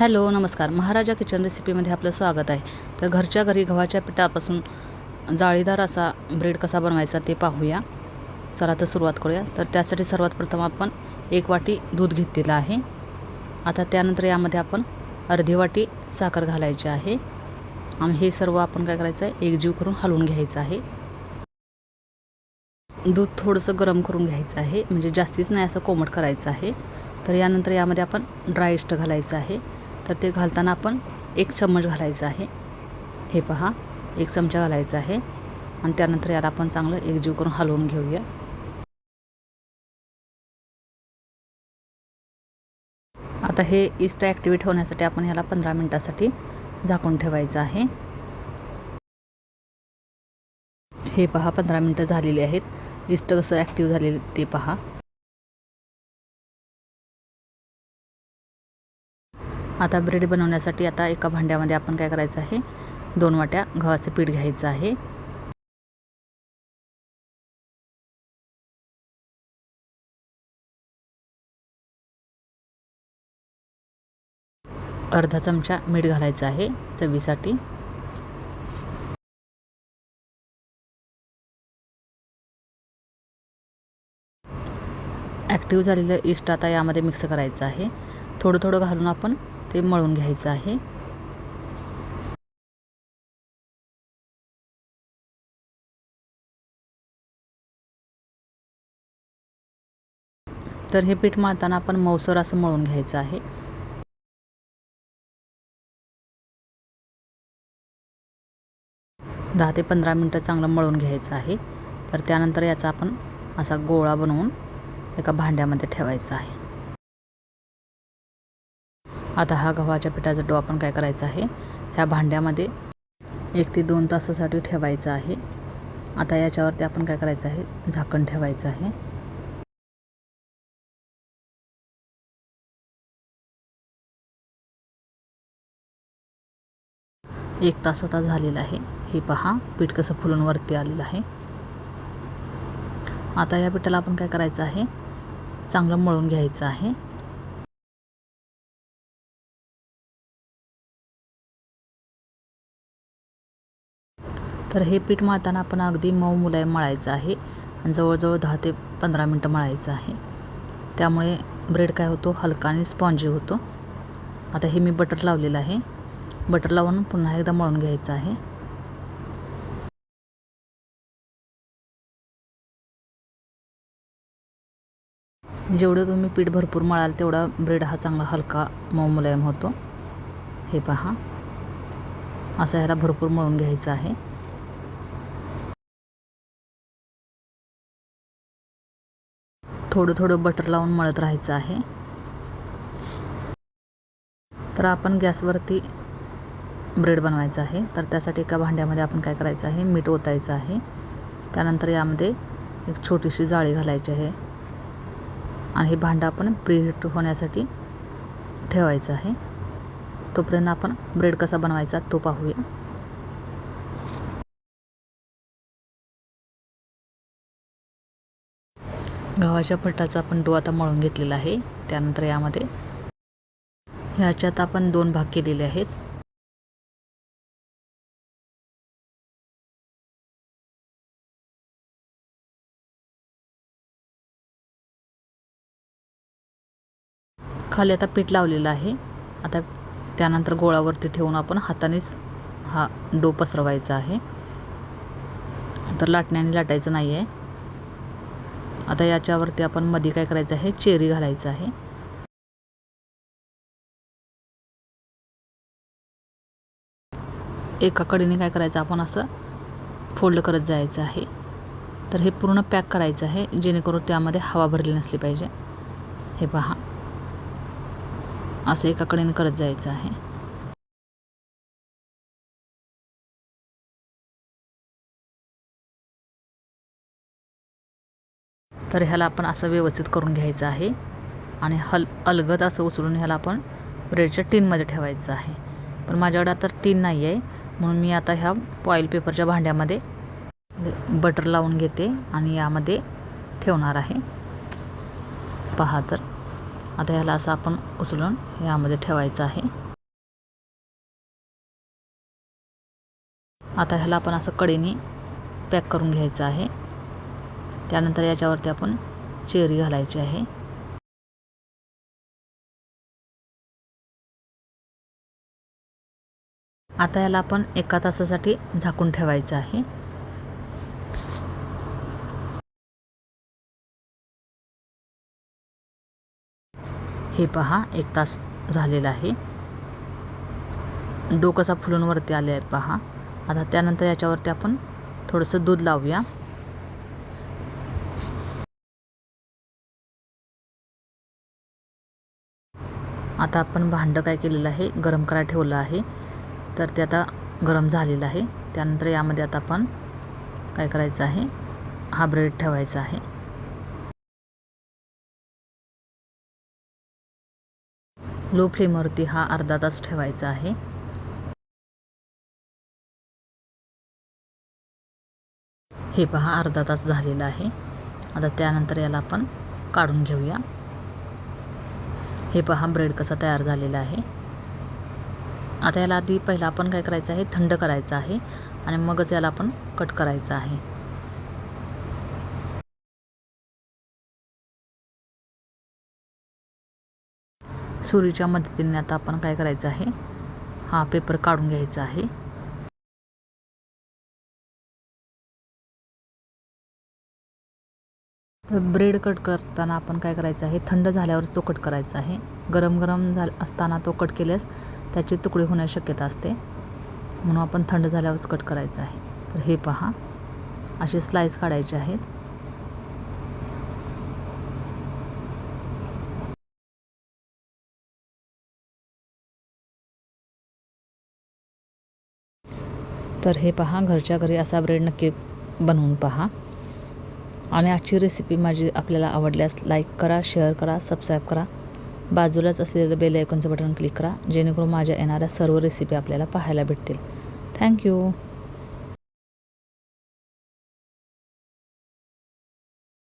Hello नमस्कार. महाराजा kitchen रेसिपीमध्ये आपलं स्वागत आहे. तर घरच्या घरी गव्हाच्या पिठापासून जाळीदार असा ब्रेड कसा बनवायचा ते पाहूया. चला तर सुरुवात करूया. तर त्यासाठी सर्वात प्रथम आपण 1 वाटी दूध घेतलेलं आहे. आता त्यानंतर यामध्ये आपण अर्धी वाटी साखर घालायची आहे आणि हे सर्व आपण काय करायचं आहे, एकजीव करून हलवून घ्यायचं आहे. दूध थोडंसं गरम करून घ्यायचं आहे, म्हणजे जास्तीच नाही असं कोमट करायचं आहे. तर यानंतर यामध्ये आपण ड्राय इस्ट घालायचं आहे. तर ते घालताना आपण 1 चम्मच घालायचं आहे. हे पहा, 1 चमचा घालायचा आहे आणि त्यानंतर याला आपण चांगलं एकजीव करून हलवून घेऊया. आता हे इस्ट ॲक्टिवेट होण्यासाठी आपण ह्याला 15 मिनिटासाठी झाकून ठेवायचं आहे. हे पहा, 15 मिनिटं झालेली आहेत. इस्ट कसं ॲक्टिव्ह झालेलं ते पहा. आता ब्रेड बनवण्यासाठी आता एका भांड्यामध्ये आपण काय करायचं आहे, 2 वाट्या गव्हाचं पीठ घ्यायचं आहे. अर्धा चमचा मीठ घालायचं आहे चवीसाठी. ॲक्टिव्ह झालेलं इस्ट आता यामध्ये मिक्स करायचं आहे. थोडं थोडं घालून आपण ते मळून घ्यायचं आहे. तर हे पीठ मळताना आपण मऊसर असं मळून घ्यायचं आहे. दहा ते 15 मिनटं चांगलं मळून घ्यायचं आहे. तर त्यानंतर याचा आपण असा गोळा बनवून एका भांड्यामध्ये ठेवायचा आहे. आता हा गव्हाच्या पिठाचा डो आपण काय करायचा आहे, ह्या भांड्यामध्ये 1 ते 2 तासासाठी ठेवायचा आहे. आता याच्यावरती आपण काय करायचं आहे, झाकण ठेवायचं आहे. एक तास आता झालेला आहे. हे पहा, पीठ कसं फुलून वरती आलेलं आहे. आता या पिठाला आपण काय करायचं आहे, चांगलं मळून घ्यायचं आहे. तर हे पीठ मळताना आपण अगदी मऊ मुलायम मळायचं आहे आणि जवळजवळ 10 ते 15 मिनटं मळायचं आहे. त्यामुळे ब्रेड काय होतो, हलका आणि स्पॉन्जी होतो. आता हे मी बटर लावलेलं आहे. बटर लावून पुन्हा एकदा मळून घ्यायचं आहे. जेवढं तुम्ही पीठ भरपूर मळाल तेवढा ब्रेड हा चांगला हलका मऊ मुलायम होतो. हे पहा, असं ह्याला भरपूर मळून घ्यायचं आहे. थोडं थोडं बटर लावून मळत राहायचं आहे. तर आपण गॅसवरती ब्रेड बनवायचा आहे. तर त्यासाठी एका भांड्यामध्ये आपण काय करायचं आहे, मीठ ओतायचं आहे. त्यानंतर यामध्ये एक छोटीशी जाळी घालायची आहे आणि हे भांडं आपण प्रीहीट होण्यासाठी ठेवायचं आहे. तोपर्यंत आपण ब्रेड कसा बनवायचा तो पाहूया. गव्हाच्या पिठाचा आपण डो आता मळून घेतलेला आहे. त्यानंतर यामध्ये ह्याच्यात आपण 2 भाग केलेले आहेत. खाली आता पीठ लावलेलं आहे. आता त्यानंतर गोळावरती ठेवून आपण हातानेच हा डो पसरवायचा आहे. तर लाटण्याने लाटायचं नाही आहे. आता याच्यावरती आपण मध्ये काय करायचं आहे, चेरी घालायचं आहे. एका कडेने काय करायचं, आपण असं फोल्ड करत जायचं आहे. तर हे पूर्ण पॅक करायचं आहे, जेणेकरून त्यामध्ये हवा भरली नसली पाहिजे. हे पहा, असं एका कडेने करत जायचं आहे. तर ह्याला आपण असं व्यवस्थित करून घ्यायचं आहे आणि अलगद असं उचलून ह्याला आपण ब्रेडच्या टिनमध्ये ठेवायचं आहे. पण माझ्याकडे आता टिन नाही आहे, म्हणून मी आता ह्या फॉईल पेपरच्या भांड्यामध्ये बटर लावून घेते आणि यामध्ये ठेवणार आहे. पहा, तर आता ह्याला असं आपण उचलून यामध्ये ठेवायचं आहे. आता ह्याला आपण असं कडेने पॅक करून घ्यायचं आहे. त्यानंतर याच्यावरती आपण चेरी घालायची आहे. आता याला आपण 1 तासासाठी झाकून ठेवायचं आहे. हे पहा 1 तास झालेला आहे. डो कसा फुलून वरती आले आहे पहा. आता त्यानंतर याच्यावरती आपण थोडंसं दूध लावूया. आता आपण भांडं काय केलेलं आहे, गरम करायला ठेवलं आहे. तर ते आता गरम झालेलं आहे. त्यानंतर यामध्ये आता आपण काय करायचं आहे, हा ब्रेड ठेवायचा आहे. लो फ्लेमवरती हा अर्धा तास ठेवायचा आहे. हे पहा अर्धा तास झालेला आहे. आता त्यानंतर याला आपण काढून घेऊया. हे पहा ब्रेड कसा तयार झालेला आहे. आता याला आधी पहिला आपण काय करायचं आहे, थंड करायचं आहे आणि मगच याला आपण कट करायचं आहे. सुरीच्या मदतीने आता आपण काय करायचं आहे, हा पेपर काढून घ्यायचा आहे. तर ब्रेड कट करताना आपण काय करायचं आहे, थंड झाल्यावरच तो कट करायचा आहे. गरम असताना तो कट केल्यास त्याचे तुकडे होण्याची शक्यता असते, म्हणून आपण थंड झाल्यावरच कट करायचं आहे. तर हे पहा असे स्लाइस काढायचे आहेत. तर हे पहा घरच्या घरी असा ब्रेड नक्की बनवून पहा. आणि आजची रेसिपी माझी आपल्याला आवडल्यास लाईक करा, शेअर करा, सबस्क्राईब करा. बाजूलाच असलेलं बेल आयकॉनचं बटन क्लिक करा, जेणेकरून माझ्या येणाऱ्या सर्व रेसिपी आपल्याला पाहायला भेटतील. थँक्यू.